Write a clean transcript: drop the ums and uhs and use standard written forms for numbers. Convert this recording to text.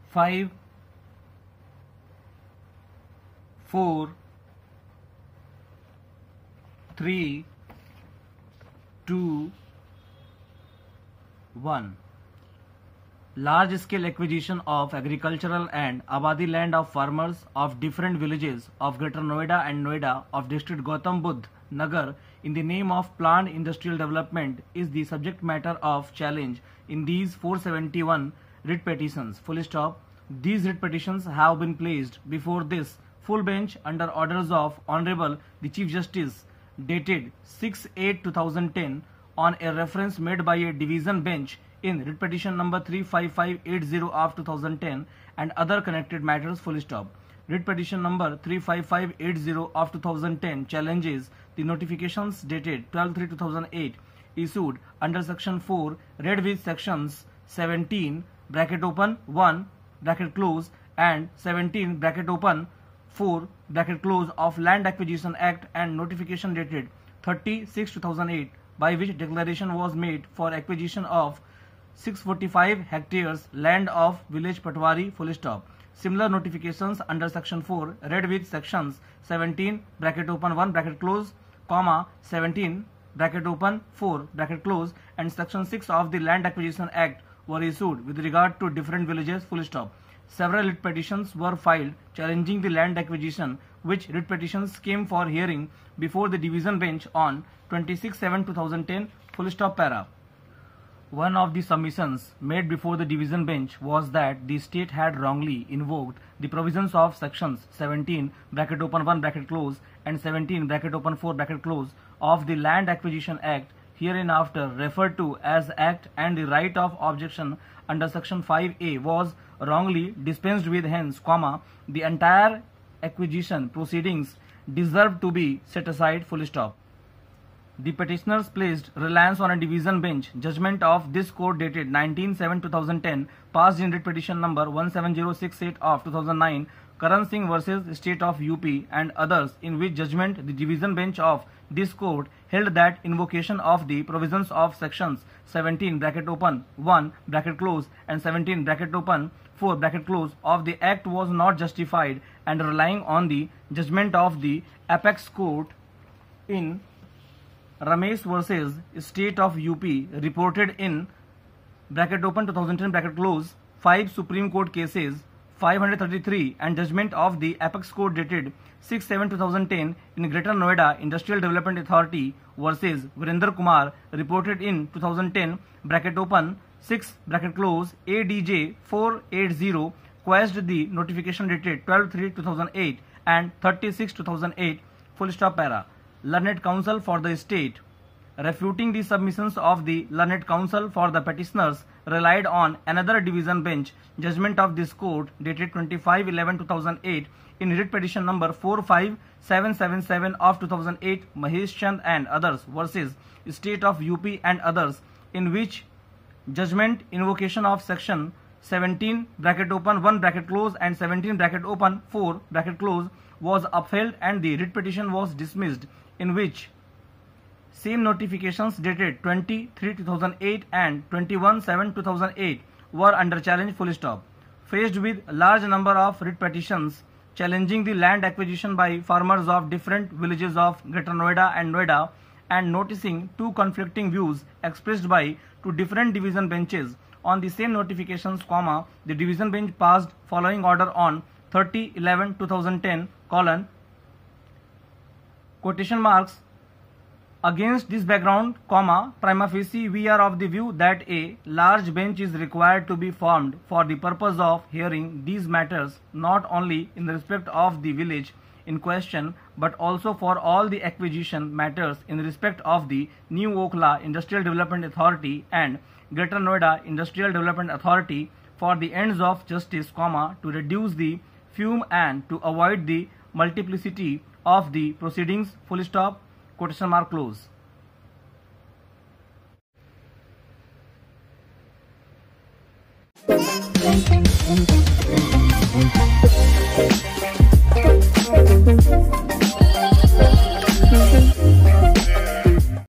5, 4, 3, 2, 1. Large-scale acquisition of agricultural and abadi land of farmers of different villages of Greater Noida and Noida of District Gautam Budh Nagar in the name of planned industrial development is the subject matter of challenge in these 471 writ petitions. Full stop. These writ petitions have been placed before this full bench under orders of Honorable the Chief Justice dated 6/8/2010 on a reference made by a division bench in writ petition number 35580 of 2010 and other connected matters. Full stop. Writ petition number 35580 of 2010 challenges the notifications dated 12/3/2008 issued under section 4 read with sections 17 bracket open 1 bracket close and 17 bracket open 4 bracket close of Land Acquisition Act and notification dated 30/6/2008 by which declaration was made for acquisition of 645 hectares land of village Patwari. Full stop. Similar notifications under section 4 read with sections 17 bracket open 1 bracket close comma 17 bracket open 4 bracket close and section 6 of the Land Acquisition Act were issued with regard to different villages. Full stop. Several writ petitions were filed challenging the land acquisition, which writ petitions came for hearing before the division bench on 26/7/2010. Full stop. Para. One of the submissions made before the division bench was that the state had wrongly invoked the provisions of sections 17 bracket open 1 bracket close and 17 bracket open 4 bracket close of the Land Acquisition Act, hereinafter referred to as Act, and the right of objection under section 5A was wrongly dispensed with. Hence, the entire acquisition proceedings deserve to be set aside. Full stop. The petitioners placed reliance on a division bench judgment of this court dated 19/7/2010 passed in writ petition number 17068 of 2009 Karan Singh versus State of UP and others, in which judgment the division bench of this court held that invocation of the provisions of sections 17 bracket open 1 bracket close and 17 bracket open 4 bracket close of the Act was not justified, and relying on the judgment of the apex court in Ramesh versus State of UP reported in bracket open 2010 bracket close 5 Supreme Court cases 533 and judgment of the apex court dated 6/7/2010 in Greater Noida Industrial Development Authority versus Virender Kumar reported in 2010 bracket open 6 bracket close ADJ 480 quashed the notification dated 12/3/2008 and 30/6/2008. Full stop. Para. Learned Counsel for the State, refuting the submissions of the Learned Counsel for the petitioners, relied on another division bench judgment of this court dated 25/11/2008 in writ petition number 45777 of 2008 Mahesh Chand and others versus State of UP and others, in which judgment invocation of section 17 bracket open 1 bracket close and 17 bracket open 4 bracket close was upheld and the writ petition was dismissed, in which same notifications dated 20/3/2008 and 21/7/2008 were under challenge. Full stop. Faced with a large number of writ petitions challenging the land acquisition by farmers of different villages of Greater Noida and Noida, and noticing two conflicting views expressed by two different division benches on the same notifications, the division bench passed following order on 30/11/2010 : quotation marks. Against this background, prima facie we are of the view that a large bench is required to be formed for the purpose of hearing these matters, not only in respect of the village in question, but also for all the acquisition matters in respect of the New Okhla Industrial Development Authority and Greater Noida Industrial Development Authority, for the ends of justice, to reduce the fume and to avoid the multiplicity of the proceedings. Full stop. Quotation mark close.